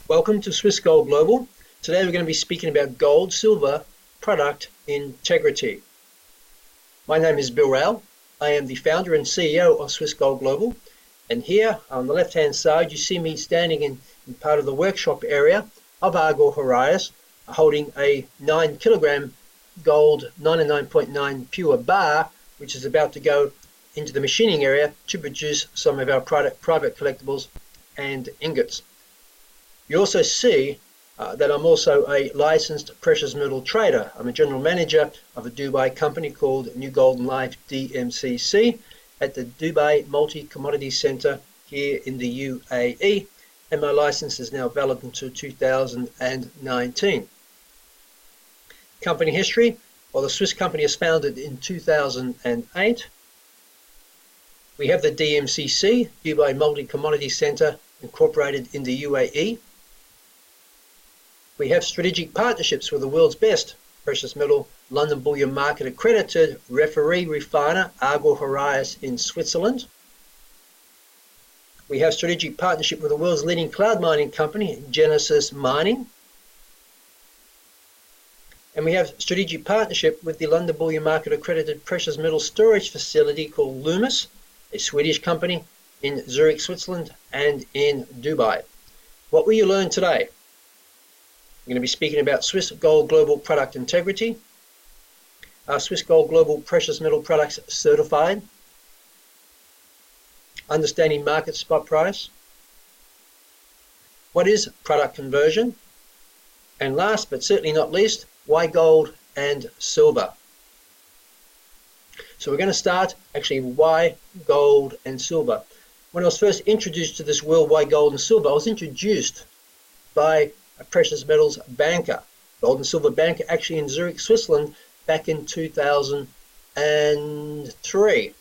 Welcome to Swiss Gold Global. Today we're going to be speaking about gold, silver, product integrity. My name is Bill Rowell. I am the founder and CEO of Swiss Gold Global. And here on the left-hand side, you see me standing in part of the workshop area of Argor Horias, holding a 9 kilogram gold 99.9 pure bar, which is about to go into the machining area to produce some of our private collectibles and ingots. You also see that I'm also a licensed precious metal trader. I'm a general manager of a Dubai company called New Golden Life DMCC at the Dubai Multi-Commodity Center here in the UAE, and my license is now valid until 2019. Company history: well, the Swiss company was founded in 2008. We have the DMCC, Dubai Multi-Commodity Center, incorporated in the UAE. We have strategic partnerships with the world's best precious metal London bullion market accredited referee refiner Argor Horias in Switzerland. We have strategic partnership with the world's leading cloud mining company Genesis Mining. And we have strategic partnership with the London bullion market accredited precious metal storage facility called Loomis, a Swedish company in Zurich, Switzerland, and in Dubai. What will you learn today? We're going to be speaking about Swiss Gold Global Product Integrity, Swiss Gold Global Precious Metal Products Certified, understanding market spot price, what is product conversion, and last but certainly not least, why gold and silver. So we're going to start actually why gold and silver. When I was first introduced to this world, why gold and silver, I was introduced by a precious metals banker, gold and silver banker, actually in Zurich, Switzerland, back in 2003.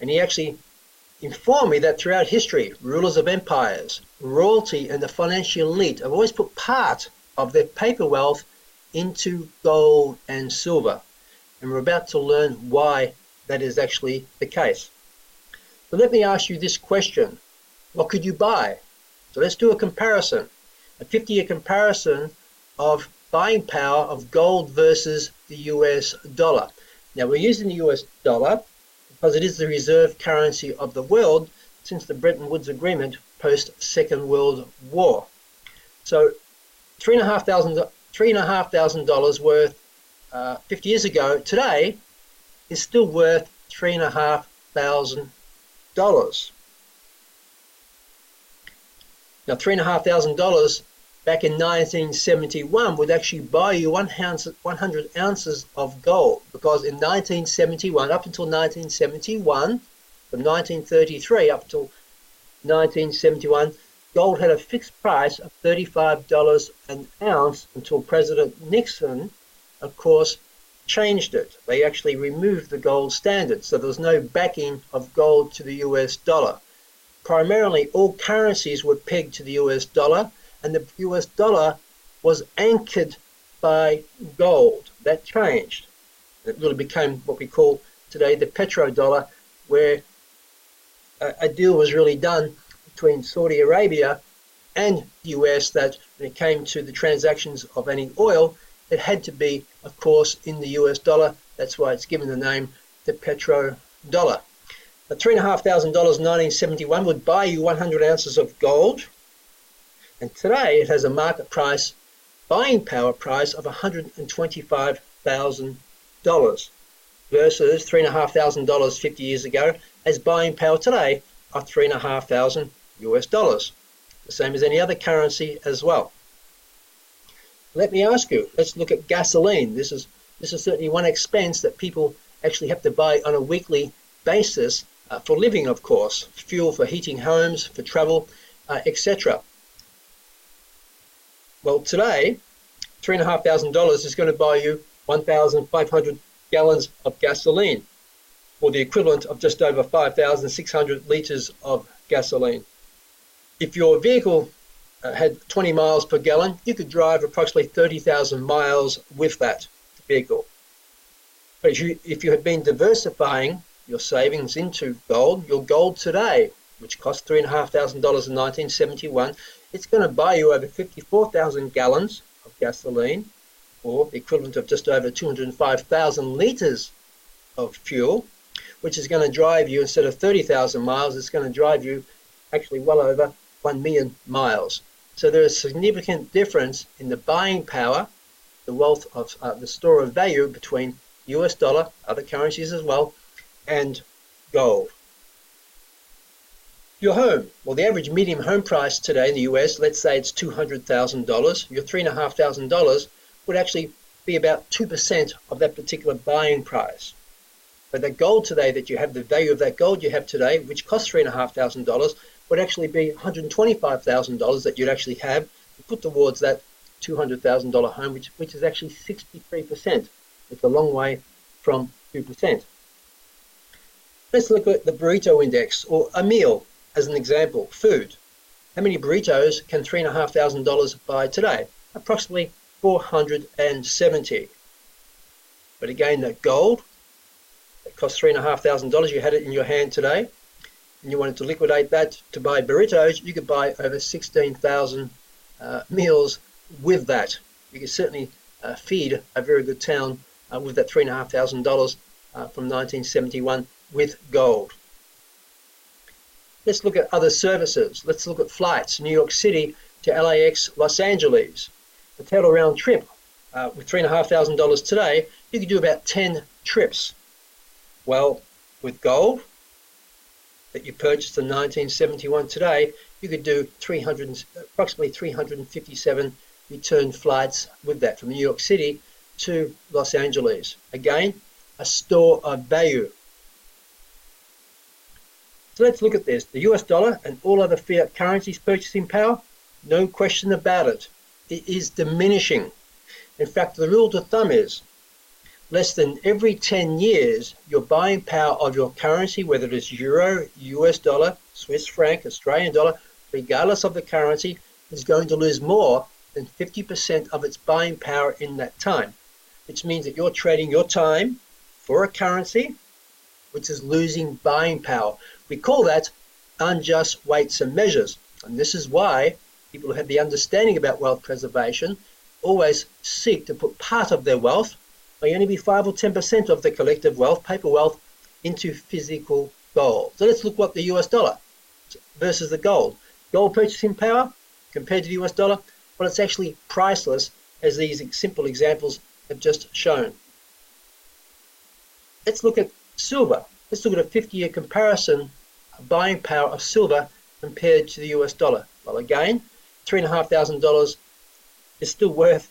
And he actually informed me that throughout history, rulers of empires, royalty, and the financial elite have always put part of their paper wealth into gold and silver. And we're about to learn why that is actually the case. So let me ask you this question. What could you buy? So let's do a comparison. A 50-year comparison of buying power of gold versus the US dollar. Now we're using the US dollar because it is the reserve currency of the world since the Bretton Woods Agreement post Second World War. So $3,500 worth 50 years ago today is still worth $3,500. Now $3,500 back in 1971 would actually buy you 100 ounces of gold, because in 1971, up until 1971, from 1933 up until 1971, gold had a fixed price of $35 an ounce until President Nixon, of course, changed it. They actually removed the gold standard, so there was no backing of gold to the US dollar. Primarily, all currencies were pegged to the US dollar, and the US dollar was anchored by gold. That changed. It really became what we call today the petrodollar, where a deal was really done between Saudi Arabia and the US that when it came to the transactions of any oil, it had to be, of course, in the US dollar. That's why it's given the name the petrodollar. But $3,500 in 1971 would buy you 100 ounces of gold. And today it has a market price, buying power price of $125,000 versus $3,500 50 years ago as buying power today of $3,500 US dollars. The same as any other currency as well. Let me ask you, let's look at gasoline. This is certainly one expense that people actually have to buy on a weekly basis for living, of course, fuel for heating homes, for travel, etc. Well, today, $3,500 is going to buy you 1,500 gallons of gasoline, or the equivalent of just over 5,600 litres of gasoline. If your vehicle had 20 miles per gallon, you could drive approximately 30,000 miles with that vehicle. But if you had been diversifying your savings into gold, your gold today which cost $3,500 in 1971, it's going to buy you over 54,000 gallons of gasoline, or the equivalent of just over 205,000 litres of fuel, which is going to drive you, instead of 30,000 miles, it's going to drive you actually well over 1 million miles. So there is a significant difference in the buying power, the wealth of the store of value between US dollar, other currencies as well, and gold. Your home, well, the average median home price today in the US, let's say it's $200,000, your $3,500 would actually be about 2% of that particular buying price. But that gold today that you have, the value of that gold you have today, which costs $3,500, would actually be $125,000 that you'd actually have to put towards that $200,000 home, which is actually 63%. It's a long way from 2%. Let's look at the burrito index, or a meal as an example. Food. How many burritos can $3,500 buy today? Approximately 470. But again, that gold that costs $3,500, you had it in your hand today, and you wanted to liquidate that to buy burritos, you could buy over 16,000 meals with that. You could certainly feed a very good town with that $3,500 from 1971 with gold. Let's look at other services. Let's look at flights. New York City to LAX, Los Angeles. The total round trip with $3,500 today, you could do about 10 trips. Well, with gold that you purchased in 1971 today, you could do approximately 357 return flights with that from New York City to Los Angeles. Again, a store of value. So let's look at this. The US dollar and all other fiat currencies purchasing power, no question about it. It is diminishing. In fact, the rule of thumb is less than every 10 years, your buying power of your currency, whether it is euro, US dollar, Swiss franc, Australian dollar, regardless of the currency, is going to lose more than 50% of its buying power in that time, which means that you're trading your time for a currency which is losing buying power. We call that unjust weights and measures. And this is why people who have the understanding about wealth preservation always seek to put part of their wealth, may only be 5 or 10% of the collective wealth, paper wealth, into physical gold. So let's look what the US dollar versus the gold. Gold purchasing power compared to the US dollar, well, it's actually priceless, as these simple examples have just shown. Let's look at silver. Let's look at a 50-year comparison of buying power of silver compared to the US dollar. Well, again, $3,500 is still worth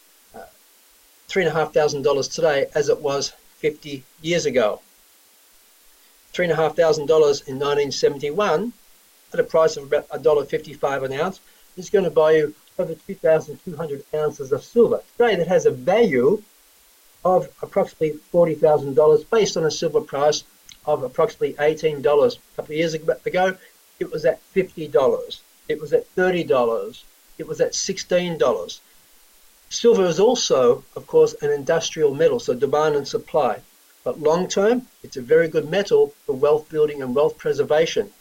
$3,500 today as it was 50 years ago. $3,500 in 1971 at a price of about $1.55 an ounce is going to buy you over 2,200 ounces of silver. Today that has a value of approximately $40,000 based on a silver price of approximately $18. A couple of years ago, it was at $50. It was at $30. It was at $16. Silver is also, of course, an industrial metal, so demand and supply. But long term, it's a very good metal for wealth building and wealth preservation.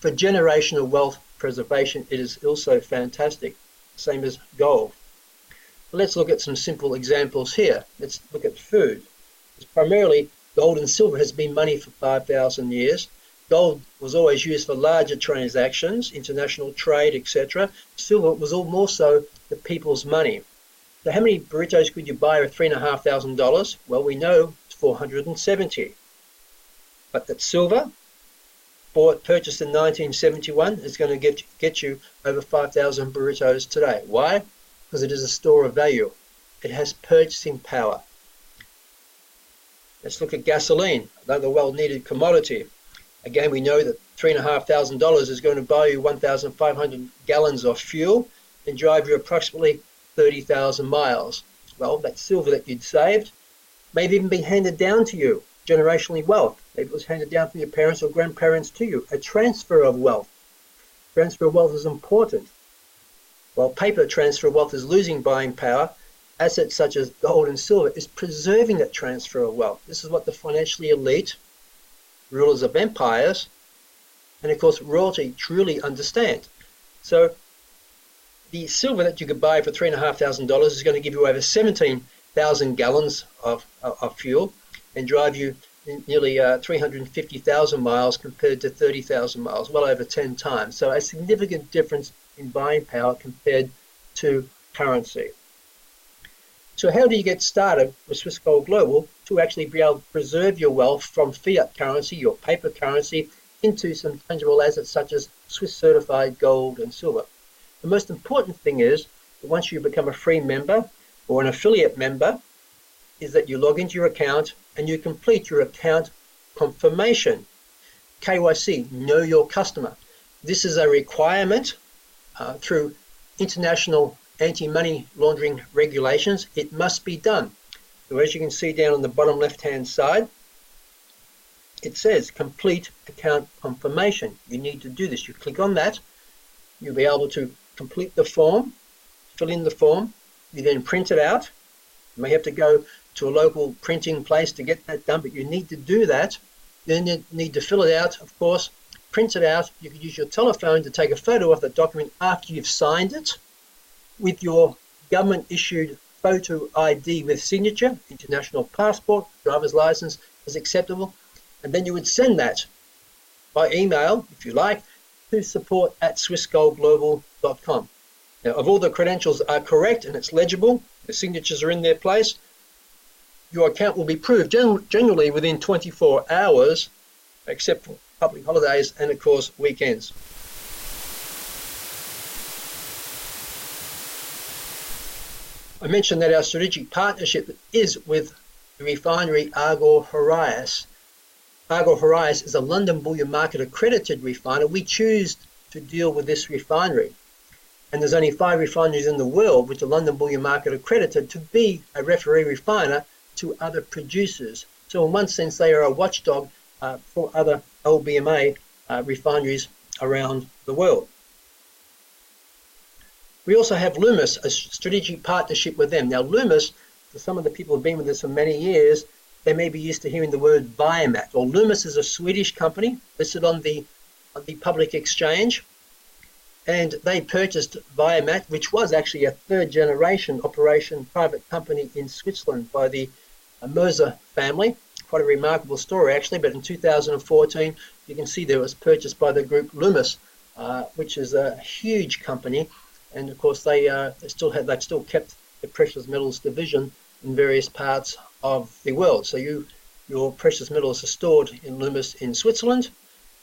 For generational wealth preservation, it is also fantastic, same as gold. Let's look at some simple examples here. Let's look at food. It's primarily gold and silver has been money for 5,000 years. Gold was always used for larger transactions, international trade, etc. Silver was all more so the people's money. So how many burritos could you buy with $3,500? Well, we know it's 470. But that silver, purchased in 1971, is going to get you over 5,000 burritos today. Why? Because it is a store of value. It has purchasing power. Let's look at gasoline, another well-needed commodity. Again, we know that $3,500 is going to buy you 1,500 gallons of fuel and drive you approximately 30,000 miles. Well, that silver that you'd saved may have even been handed down to you, generationally wealth. Maybe it was handed down from your parents or grandparents to you. A transfer of wealth. Transfer of wealth is important. While paper transfer of wealth is losing buying power, assets such as gold and silver is preserving that transfer of wealth. This is what the financially elite, rulers of empires, and of course royalty truly understand. So the silver that you could buy for $3,500 is going to give you over 17,000 gallons of fuel and drive you nearly 350,000 miles compared to 30,000 miles, well over 10 times. So a significant difference in buying power compared to currency. So how do you get started with Swiss Gold Global to actually be able to preserve your wealth from fiat currency, your paper currency, into some tangible assets such as Swiss certified gold and silver? The most important thing is that once you become a free member or an affiliate member, is that you log into your account and you complete your account confirmation. KYC, know your customer. This is a requirement through international anti-money laundering regulations. It must be done. So as you can see down on the bottom left-hand side, it says complete account confirmation. You need to do this. You click on that, you'll be able to complete the form, fill in the form, you then print it out. You may have to go to a local printing place to get that done, but you need to do that. Then you need to fill it out, of course, print it out. You can use your telephone to take a photo of the document after you've signed it with your government-issued photo ID with signature. International passport, driver's license is acceptable. And then you would send that by email, if you like, to support@swissgoldglobal.com. Now, if all the credentials are correct and it's legible, the signatures are in their place, your account will be approved generally within 24 hours, except for public holidays and, of course, weekends. I mentioned that our strategic partnership is with the refinery Argor-Heraeus. Argor-Heraeus is a London Bullion Market accredited refiner. We choose to deal with this refinery. And there's only 5 refineries in the world which are London Bullion Market accredited to be a referee refiner to other producers. So in one sense, they are a watchdog for other LBMA refineries around the world. We also have Loomis, a strategic partnership with them. Now, Loomis, for some of the people who have been with us for many years, they may be used to hearing the word Biomat. Well, Loomis is a Swedish company listed on the public exchange, and they purchased Biomat, which was actually a third-generation operation private company in Switzerland by the Moser family. Quite a remarkable story, actually, but in 2014, you can see that it was purchased by the group Loomis, which is a huge company. And of course, they've still kept the precious metals division in various parts of the world. So your precious metals are stored in Loomis in Switzerland.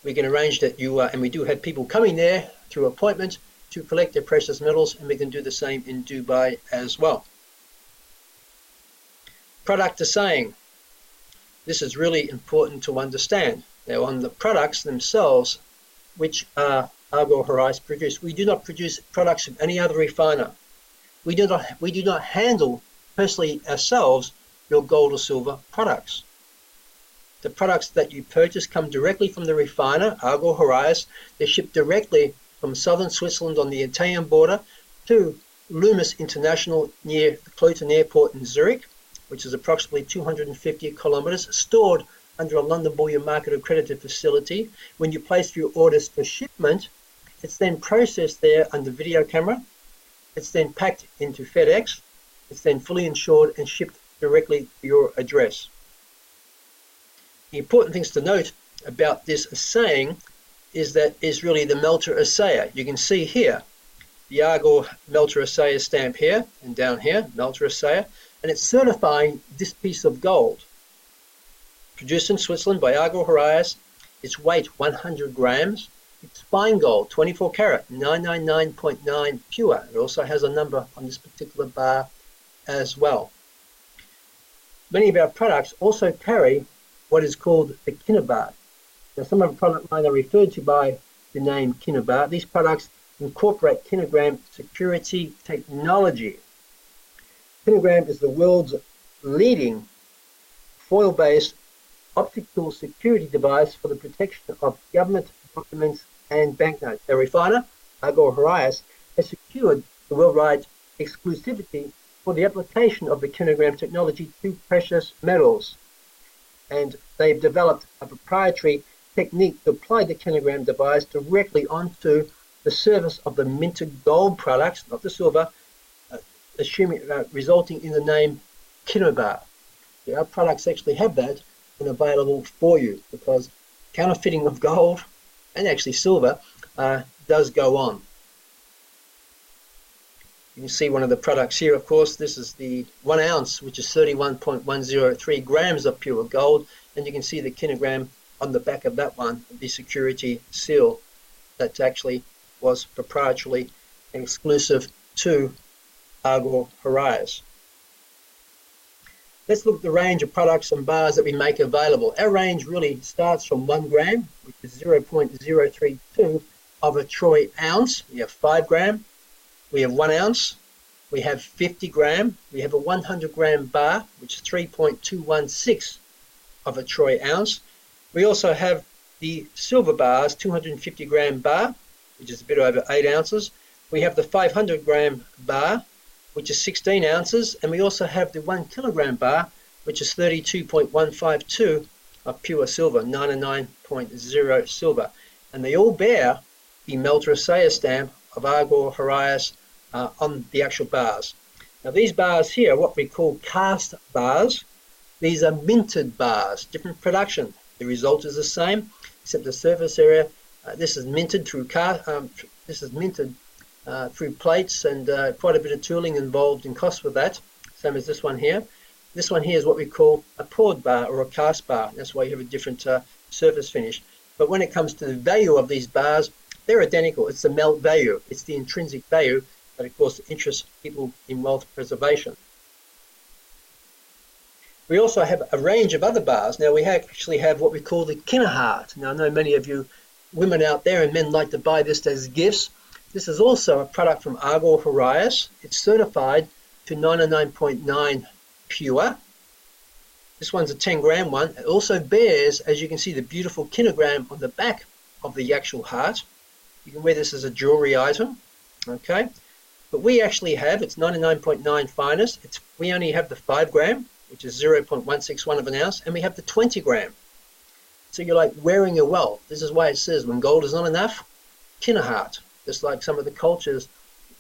We can arrange that and we do have people coming there through appointment to collect their precious metals, and we can do the same in Dubai as well. Product assaying. This is really important to understand. Now, on the products themselves, which are Argor-Heraeus produce, we do not produce products of any other refiner. We do not handle personally ourselves your gold or silver products. The products that you purchase come directly from the refiner, Argor-Heraeus. They're shipped directly from southern Switzerland on the Italian border to Loomis International near the Cloten Airport in Zurich, which is approximately 250 kilometers, stored under a London Bullion Market accredited facility. When you place your orders for shipment, it's then processed there under video camera. It's then packed into FedEx. It's then fully insured and shipped directly to your address. The important things to note about this assaying is really the melter assayer. You can see here the Argor melter assayer stamp here and down here, melter assayer, and it's certifying this piece of gold. Produced in Switzerland by Argor-Heraeus, its weight 100 grams. It's fine gold, 24 karat, 999.9 pure. It also has a number on this particular bar as well. Many of our products also carry what is called the Kinnebar. Now, some of the product line are referred to by the name Kinnebar. These products incorporate Kinnegram security technology. Kinnegram is the world's leading foil-based optical security device for the protection of government documents and banknotes. The refiner, Argor-Heraeus, has secured the worldwide exclusivity for the application of the Kinnegram technology to precious metals. And they've developed a proprietary technique to apply the kilogram device directly onto the surface of the minted gold products, not the silver, resulting in the name Kinobar. Our products actually have that and available for you, because counterfeiting of gold and actually silver does go on. You can see one of the products here, of course. This is the 1 ounce, which is 31.103 grams of pure gold, and you can see the kilogram on the back of that one, the security seal that actually was proprietarily exclusive to Agor Horias. Let's look at the range of products and bars that we make available. Our range really starts from 1 gram, which is 0.032 of a troy ounce. We have 5 gram, we have 1 ounce, we have 50 gram, we have a 100 gram bar, which is 3.216 of a troy ounce. We also have the silver bars, 250 gram bar, which is a bit over 8 ounces. We have the 500 gram bar, which is 16 ounces, and we also have the 1 kilogram bar, which is 32.152 of pure silver, 99.0 silver. And they all bear the Melter Assayer stamp of Agor Horias on the actual bars. Now these bars here are what we call cast bars. These are minted bars, different production. The result is the same, except the surface area. This is minted through through plates, and quite a bit of tooling involved in cost with that, same as this one here. This one here is what we call a poured bar or a cast bar. That's why you have a different surface finish. But when it comes to the value of these bars, they're identical. It's the melt value. It's the intrinsic value that, of course, interests people in wealth preservation. We also have a range of other bars. Now, we actually have what we call the Kinahart. Now, I know many of you women out there and men like to buy this as gifts. This is also a product from Agor Horias. It's certified to 99.9 pure. This one's a 10 gram one. It also bears, as you can see, the beautiful kilogram on the back of the actual heart. You can wear this as a jewelry item, okay? But we actually have, it's 99.9 finest. We only have the 5 gram, which is 0.161 of an ounce, and we have the 20 gram. So you're like wearing your wealth. This is why it says when gold is not enough, Kinahart. Just like some of the cultures,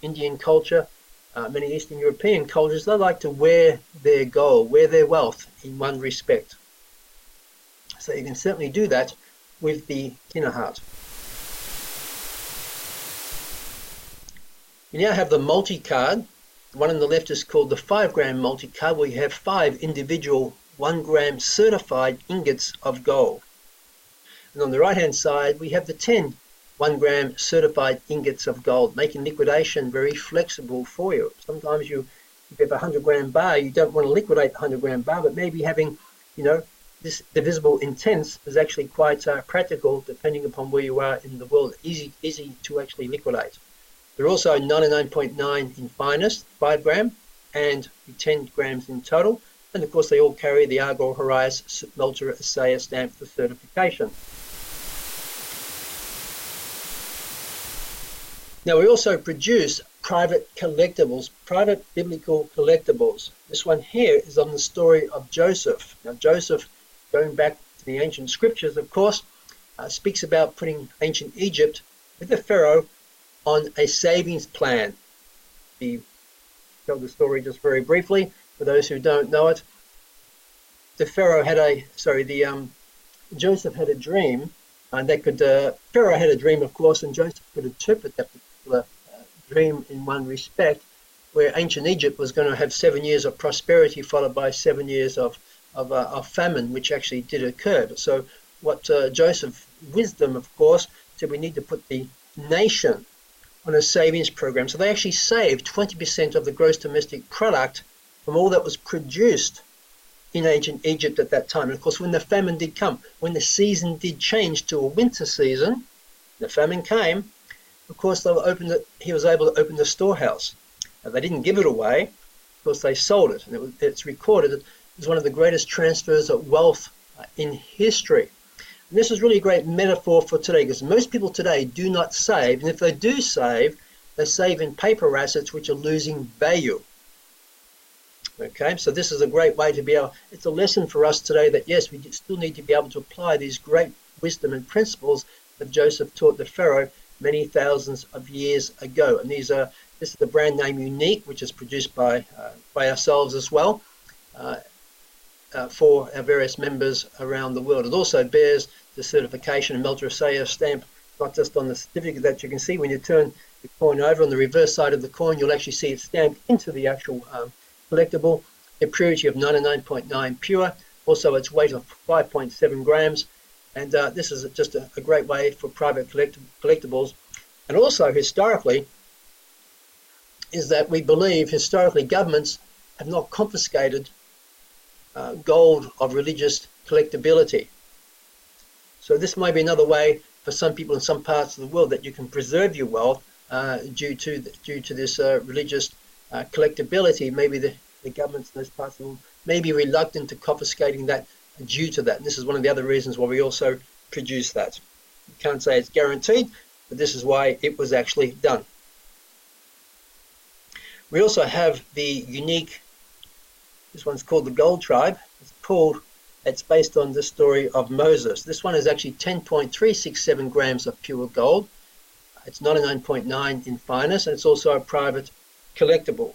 Indian culture, many Eastern European cultures, they like to wear their gold, wear their wealth in one respect. So you can certainly do that with the Kinahart. You now have the multi-card. The one on the left is called the 5 gram multi-card, where you have 5 individual 1 gram certified ingots of gold. And on the right hand side, we have the 10 1 gram certified ingots of gold, making liquidation very flexible for you. Sometimes if you have a 100 gram bar, you don't want to liquidate the 100 gram bar, but maybe having, this divisible intents is actually quite practical, depending upon where you are in the world. Easy to actually liquidate. They're also 99.9 in finest, 5 gram, and 10 grams in total. And of course, they all carry the Agor Horias Melter Assayer stamp for certification. Now, we also produce private collectibles, private biblical collectibles. This one here is on the story of Joseph. Now, Joseph, going back to the ancient scriptures, of course, speaks about putting ancient Egypt with the Pharaoh on a savings plan. Tell the story just very briefly for those who don't know it. Joseph had a dream, and Pharaoh had a dream, of course, and Joseph could interpret that particular dream in one respect, where ancient Egypt was going to have 7 years of prosperity followed by 7 years of famine, which actually did occur. So what Joseph's wisdom, of course, said, we need to put the nation on a savings program. So they actually saved 20% of the gross domestic product from all that was produced in ancient Egypt at that time. And of course, when the famine did come, when the season did change to a winter season, the famine came, of course, he was able to open the storehouse. Now, they didn't give it away, of course, they sold it. And it's recorded as one of the greatest transfers of wealth in history. And this is really a great metaphor for today, because most people today do not save, and if they do save, they save in paper assets which are losing value. Okay, so this is a great way to be able, it's a lesson for us today that yes, we still need to be able to apply these great wisdom and principles that Joseph taught the Pharaoh many thousands of years ago. And this is the brand name Unique, which is produced by ourselves as well, for our various members around the world. It also bears the certification and Meltrosea stamp, not just on the certificate that you can see. When you turn the coin over on the reverse side of the coin, you'll actually see it stamped into the actual collectible. A purity of 99.9 pure, also its weight of 5.7 grams, and this is just a great way for private collectibles. And also historically, is that we believe historically governments have not confiscated gold of religious collectability. So this may be another way for some people in some parts of the world that you can preserve your wealth due to this religious collectability. Maybe the governments in those parts of the world may be reluctant to confiscating that due to that. And this is one of the other reasons why we also produce that. You can't say it's guaranteed, but this is why it was actually done. We also have the unique, this one's called the Gold Tribe. It's based on the story of Moses. This one is actually 10.367 grams of pure gold. It's 99.9 in fineness, and it's also a private collectible.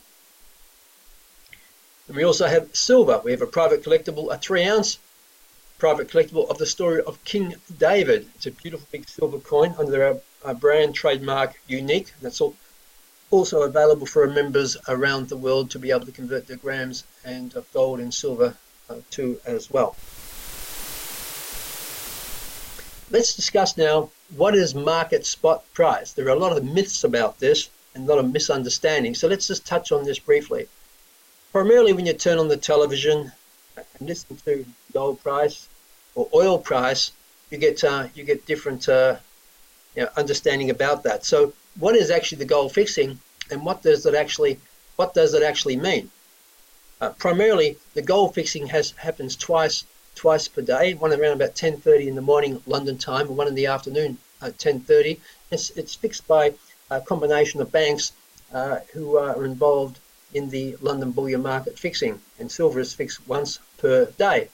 And we also have silver. We have a private collectible, a 3-ounce private collectible of the story of King David. It's a beautiful big silver coin under our brand trademark Unique. That's also available for our members around the world to be able to convert their grams and of gold and silver to as well. Let's discuss now what is market spot price. There are a lot of myths about this and a lot of misunderstandings. So let's just touch on this briefly. Primarily when you turn on the television and listen to gold price or oil price, you get different understanding about that. So what is actually the gold fixing, and what does it actually mean? Primarily, the gold fixing happens twice per day. One around about 10:30 in the morning London time, and one in the afternoon at 10:30. It's fixed by a combination of banks who are involved in the London bullion market fixing, and silver is fixed once per day.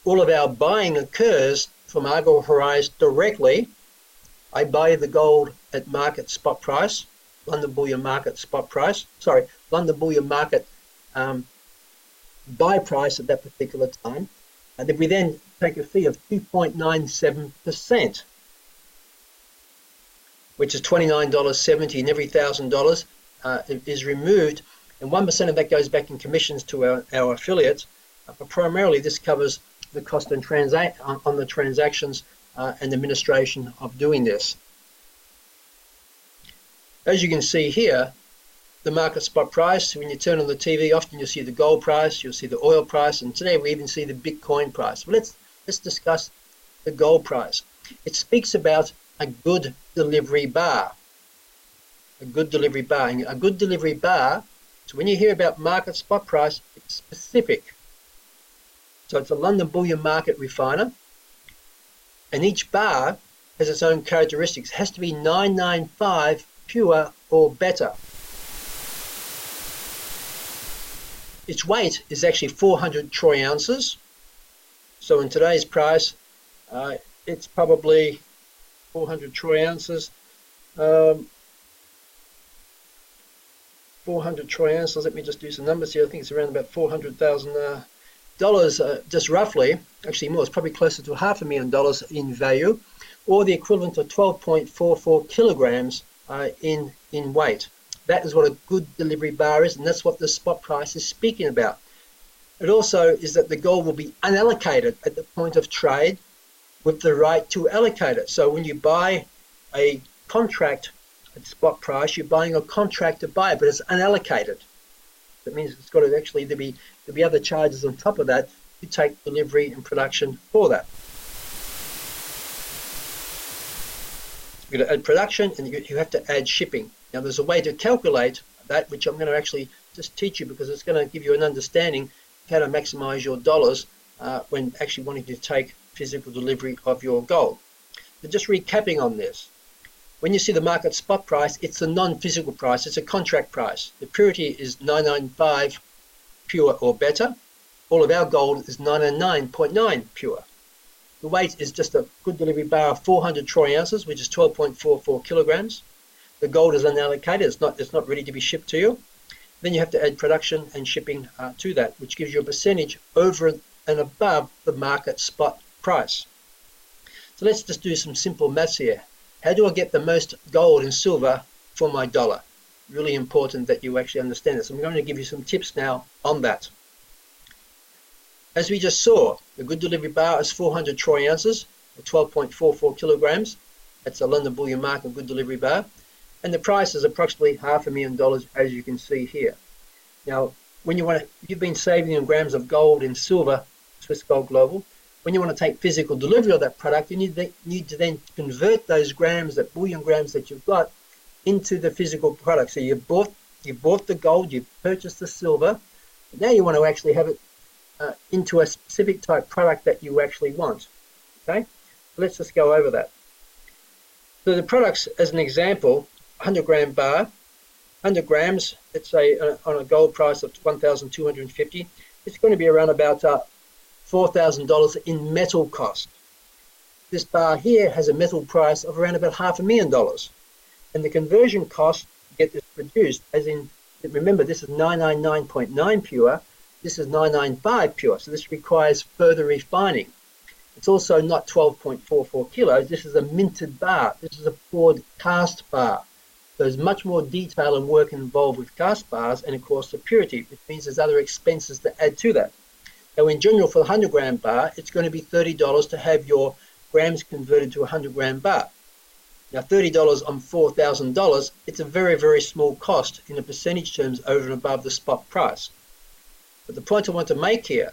All of our buying occurs from Argo Horizon directly. I buy the gold at market spot price, London bullion market spot price. Sorry, London bullion market buy price at that particular time, and then we then take a fee of 2.97%, which is $29.70, and every $1,000 is removed, and 1% of that goes back in commissions to our affiliates. But primarily, this covers the cost on the transactions and administration of doing this. As you can see here, the market spot price, when you turn on the TV, often you'll see the gold price, you'll see the oil price, and today we even see the Bitcoin price. But let's discuss the gold price. It speaks about a good delivery bar. A good delivery bar. And a good delivery bar, so when you hear about market spot price, it's specific. So it's a London bullion market refiner, and each bar has its own characteristics. It has to be 995 pure or better. Its weight is actually 400 troy ounces. So in today's price, it's probably 400 troy ounces. 400 troy ounces, let me just do some numbers here. I think it's around about $400,000, just roughly. Actually more, it's probably closer to $500,000 in value, or the equivalent of 12.44 kilograms in weight. That is what a good delivery bar is, and that's what the spot price is speaking about. It also is that the gold will be unallocated at the point of trade with the right to allocate it. So when you buy a contract at spot price, you're buying a contract to buy, but it's unallocated. That means it's got to actually there'll be other charges on top of that to take delivery and production for that. You're going to add production, and you have to add shipping. Now there's a way to calculate that, which I'm going to actually just teach you, because it's going to give you an understanding of how to maximize your dollars when actually wanting to take physical delivery of your gold. So just recapping on this, when you see the market spot price, it's a non-physical price, it's a contract price. The purity is 995 pure or better. All of our gold is 999.9 pure. The weight is just a good delivery bar of 400 troy ounces, which is 12.44 kilograms. The gold is unallocated, it's not ready to be shipped to you. Then you have to add production and shipping to that, which gives you a percentage over and above the market spot price. So let's just do some simple maths here. How do I get the most gold and silver for my dollar? Really important that you actually understand this. I'm going to give you some tips now on that. As we just saw, the good delivery bar is 400 troy ounces, or 12.44 kilograms. That's a London bullion market good delivery bar. And the price is approximately $500,000, as you can see here. Now, when you've been saving in grams of gold and silver, Swiss Gold Global, when you want to take physical delivery of that product, you need to then convert those grams, that bullion grams that you've got, into the physical product. So you bought the gold, you purchased the silver, but now you want to actually have it into a specific type product that you actually want. Okay, so let's just go over that. So the products, as an example, 100 gram bar, 100 grams, let's say on a gold price of 1,250, it's going to be around about $4,000 in metal cost. This bar here has a metal price of around about $500,000, and the conversion cost to get this produced, as in, remember, this is 999.9 pure, this is 995 pure, so this requires further refining. It's also not 12.44 kilos, this is a minted bar, this is a poured cast bar. So there's much more detail and work involved with cast bars, and of course the purity, which means there's other expenses to add to that. Now in general, for the 100 gram bar, it's going to be $30 to have your grams converted to a 100 gram bar. Now $30 on $4,000, it's a very, very small cost in the percentage terms over and above the spot price. But the point I want to make here,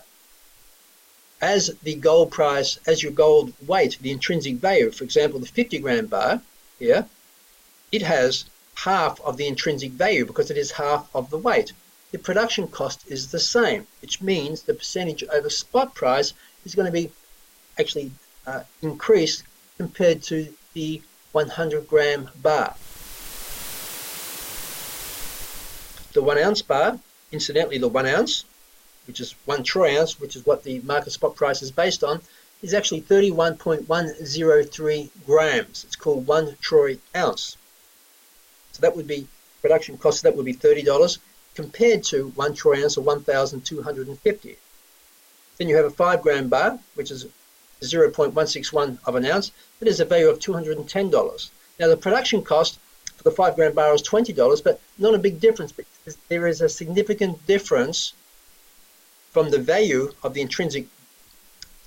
as the gold price, as your gold weight, the intrinsic value, for example, the 50 gram bar here, it has half of the intrinsic value because it is half of the weight. The production cost is the same, which means the percentage over spot price is going to be actually increased compared to the 100 gram bar. The 1 ounce bar, incidentally the 1 ounce, which is 1 troy ounce, which is what the market spot price is based on, is actually 31.103 grams. It's called 1 troy ounce. So that would be production cost, that would be $30 compared to 1 troy ounce or 1,250. Then you have a 5 gram bar, which is 0.161 of an ounce. That is a value of $210. Now the production cost for the 5 gram bar is $20, but not a big difference. But there is a significant difference from the value of the intrinsic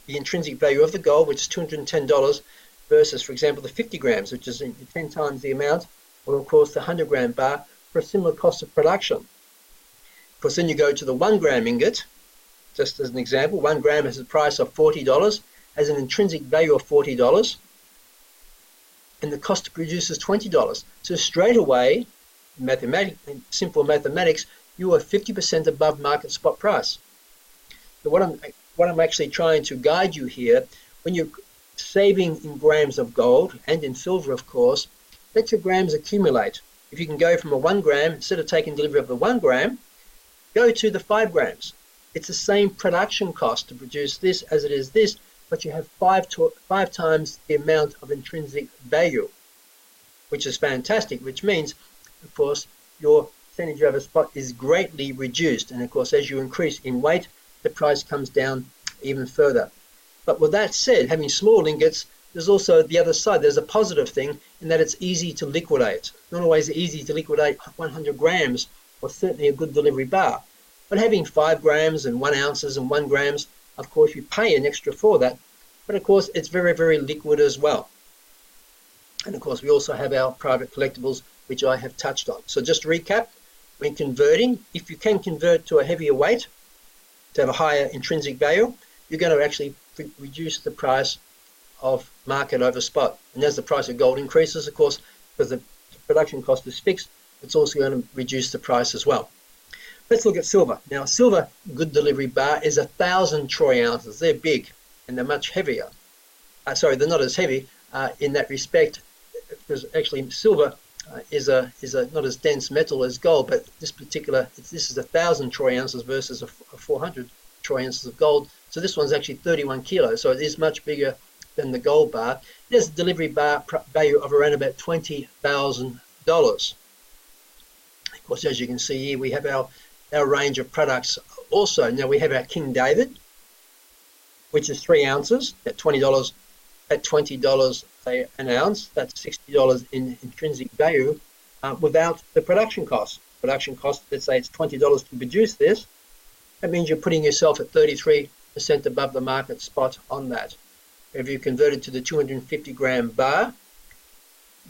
value of the gold, which is $210, versus, for example, the 50 grams, which is 10 times the amount, or of course the 100 gram bar for a similar cost of production. Of course, then you go to the 1 gram ingot, just as an example. 1 gram has a price of $40, has an intrinsic value of $40, and the cost to produce is $20. So straight away, simple mathematics, you are 50% above market spot price. So what I'm actually trying to guide you here, when you're saving in grams of gold and in silver, of course, let your grams accumulate. If you can go from a 1 gram, instead of taking delivery of the 1 gram, go to the 5 grams. It's the same production cost to produce this as it is this, but you have 5 times the amount of intrinsic value, which is fantastic, which means, of course, your percentage over spot is greatly reduced. And of course, as you increase in weight, the price comes down even further. But with that said, having small ingots, there's also the other side. There's a positive thing in that it's easy to liquidate. Not always easy to liquidate 100 grams, or certainly a good delivery bar. But having 5 grams and 1 ounces and 1 grams, of course, you pay an extra for that. But of course, it's very, very liquid as well. And of course, we also have our private collectibles, which I have touched on. So just to recap, when converting, if you can convert to a heavier weight, to have a higher intrinsic value, you're going to actually reduce the price of market over spot. And as the price of gold increases, of course, because the production cost is fixed, it's also going to reduce the price as well. Let's look at silver. Now, silver good delivery bar is 1,000 troy ounces. They're big and they're much heavier. Sorry, they're not as heavy in that respect, because actually silver is a not as dense metal as gold, but this is 1,000 troy ounces versus a 400 troy ounces of gold. So this one's actually 31 kilos, so it is much bigger than the gold bar. It has a delivery value of around about $20,000. Of course, as you can see here, we have our range of products also. Now we have our King David, which is 3 ounces at $20. At $20 an ounce, that's $60 in intrinsic value without the production cost. Production cost, let's say it's $20 to produce this. That means you're putting yourself at 33% above the market spot on that. If you converted to the 250-gram bar,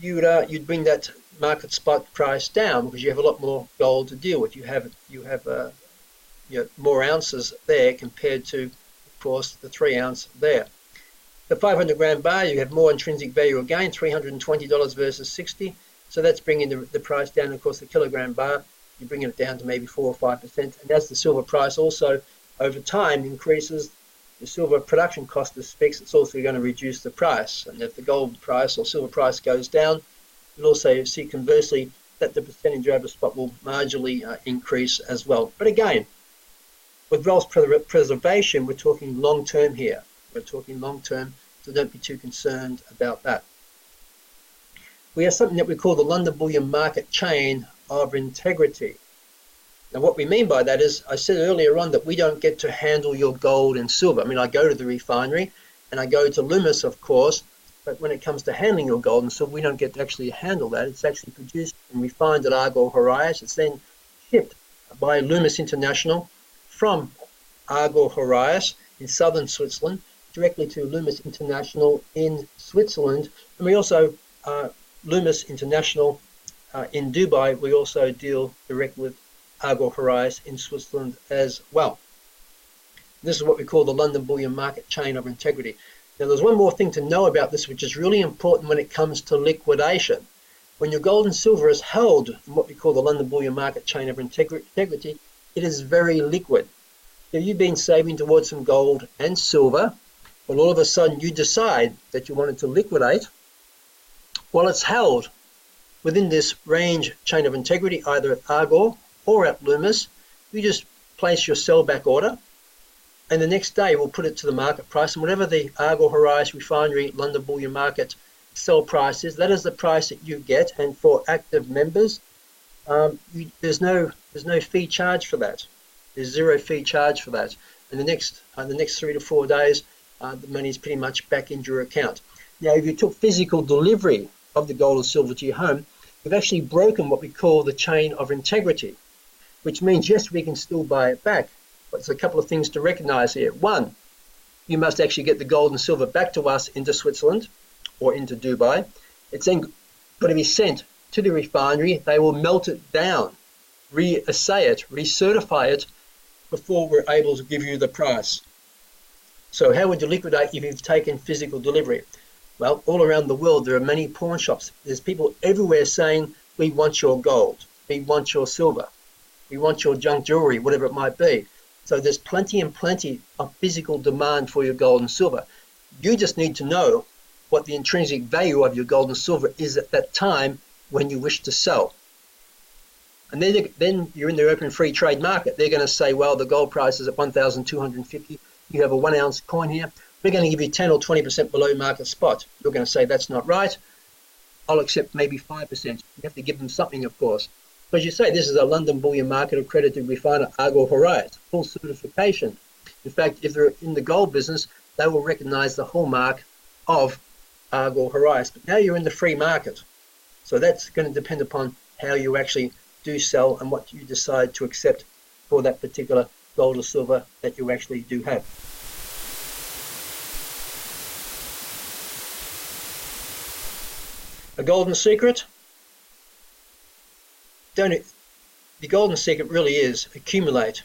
you'd bring that market spot price down because you have a lot more gold to deal with. You have more ounces there compared to, of course, the 3 ounce there. The 500-gram bar, you have more intrinsic value again, $320 versus $60. So that's bringing the price down. Of course, the kilogram bar, you're bringing it down to maybe 4 or 5%. And as the silver price also over time increases, the silver production cost is fixed. It's also going to reduce the price. And if the gold price or silver price goes down, you'll also see conversely that the percentage over spot will marginally increase as well. But again, with wealth preservation, we're talking long term here. We're talking long term, so don't be too concerned about that. We have something that we call the London Bullion Market Chain of Integrity. Now what we mean by that is, I said earlier on that we don't get to handle your gold and silver. I mean, I go to the refinery and I go to Loomis, of course, but when it comes to handling your gold and silver, we don't get to actually handle that. It's actually produced and refined at Argol Horizon. It's then shipped by Loomis International from Argol Horizon in southern Switzerland directly to Loomis International in Switzerland. And we also, Loomis International in Dubai, we also deal direct with Argol Horizon in Switzerland as well. This is what we call the London Bullion Market Chain of Integrity. Now there's one more thing to know about this, which is really important when it comes to liquidation. When your gold and silver is held in what we call the London Bullion Market Chain of Integrity, it is very liquid. So you've been saving towards some gold and silver, but all of a sudden you decide that you wanted to liquidate. Well, it's held within this range chain of integrity, either at Argol or at Loomis. You just place your sell back order, and the next day we'll put it to the market price, and whatever the Argol Horizon Refinery London Bullion Market sell price is, that is the price that you get. And for active members, there's no fee charge for that. There's zero fee charge for that. And the next 3 to 4 days, the money is pretty much back into your account. Now, if you took physical delivery of the gold or silver to your home, we've actually broken what we call the chain of integrity, which means, yes, we can still buy it back. But there's a couple of things to recognize here. One, you must actually get the gold and silver back to us into Switzerland or into Dubai. It's then got to be sent to the refinery. They will melt it down, reassay it, recertify it before we're able to give you the price. So how would you liquidate if you've taken physical delivery? Well, all around the world, there are many pawn shops. There's people everywhere saying, we want your gold, we want your silver, we want your junk jewelry, whatever it might be. So there's plenty and plenty of physical demand for your gold and silver. You just need to know what the intrinsic value of your gold and silver is at that time when you wish to sell. And then you're in the open free trade market. They're going to say, well, the gold price is at 1,250. You have a 1 ounce coin here. We're going to give you 10 or 20% below market spot. You're going to say, that's not right. I'll accept maybe 5%. You have to give them something, of course. But as you say, this is a London Bullion Market accredited refiner, Argol Horizon, full certification. In fact, if they're in the gold business, they will recognize the hallmark of Argol Horizon. But now you're in the free market. So that's going to depend upon how you actually do sell and what you decide to accept for that particular gold or silver that you actually do have. A golden secret? The golden secret really is accumulate,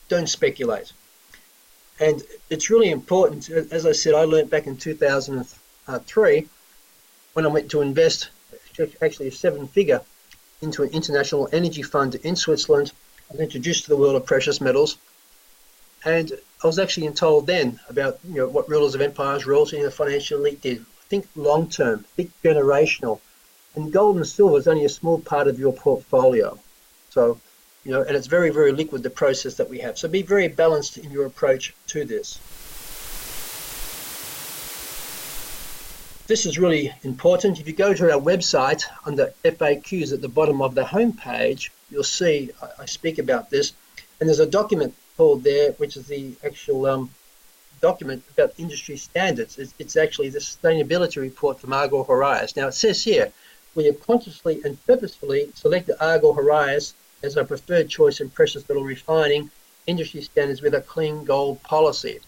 don't speculate. And it's really important. As I said, I learned back in 2003 when I went to invest actually a 7-figure into an international energy fund in Switzerland. I was introduced to the world of precious metals, and I was actually told then about what rulers of empires, royalty, and the financial elite did. Think long term, think generational, and gold and silver is only a small part of your portfolio. So, and it's very, very liquid, the process that we have. So be very balanced in your approach to this. this is really important. If you go to our website under FAQs at the bottom of the homepage, you'll see I speak about this, and there's a document called there, which is the actual document about industry standards. It's actually the sustainability report from Argor Horias. Now it says here, we have consciously and purposefully selected Argor Horias as our preferred choice in precious metal refining industry standards with a clean gold policy.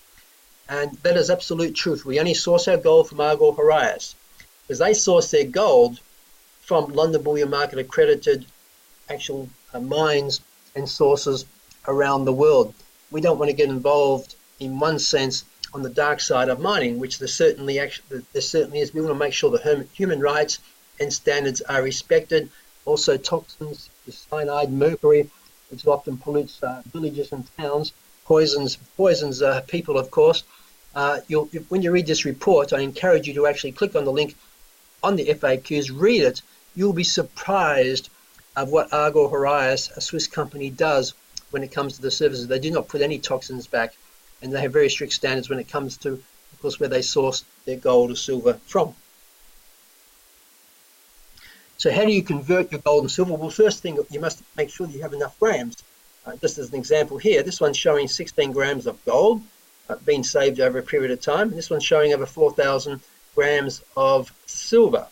And that is absolute truth. We only source our gold from Argor Horias, because they source their gold from London Bullion Market accredited actual mines and sources around the world. We don't want to get involved in one sense on the dark side of mining, which there certainly is. We want to make sure the human rights and standards are respected. Also toxins, the cyanide, mercury, which often pollutes villages and towns, poisons people, of course. When you read this report, I encourage you to actually click on the link on the FAQs, read it. You'll be surprised of what Argor Horias, a Swiss company, does when it comes to the services. They do not put any toxins back, and they have very strict standards when it comes to, of course, where they source their gold or silver from. So how do you convert your gold and silver? Well, first thing, you must make sure that you have enough grams. Just as an example here, this one's showing 16 grams of gold being saved over a period of time. And this one's showing over 4,000 grams of silver.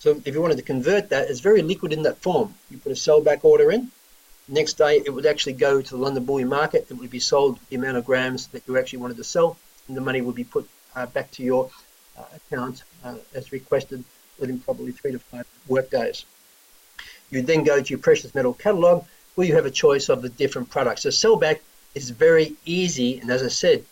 So if you wanted to convert that, it's very liquid in that form. You put a sell back order in. Next day, it would actually go to the London Bullion Market. It would be sold the amount of grams that you actually wanted to sell, and the money would be put back to your account as requested within probably 3 to 5 work days. You then go to your precious metal catalog, where you have a choice of the different products. So sellback is very easy, and as I said,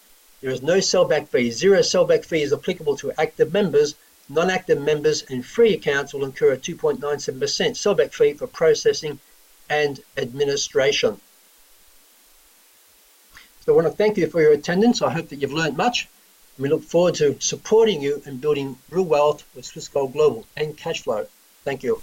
there is no sellback fee. Zero sellback fee is applicable to active members. Non-active members and free accounts will incur a 2.97% sellback fee for processing and administration. So I want to thank you for your attendance. I hope that you've learned much. We look forward to supporting you and building real wealth with Swiss Gold Global and cash flow. Thank you.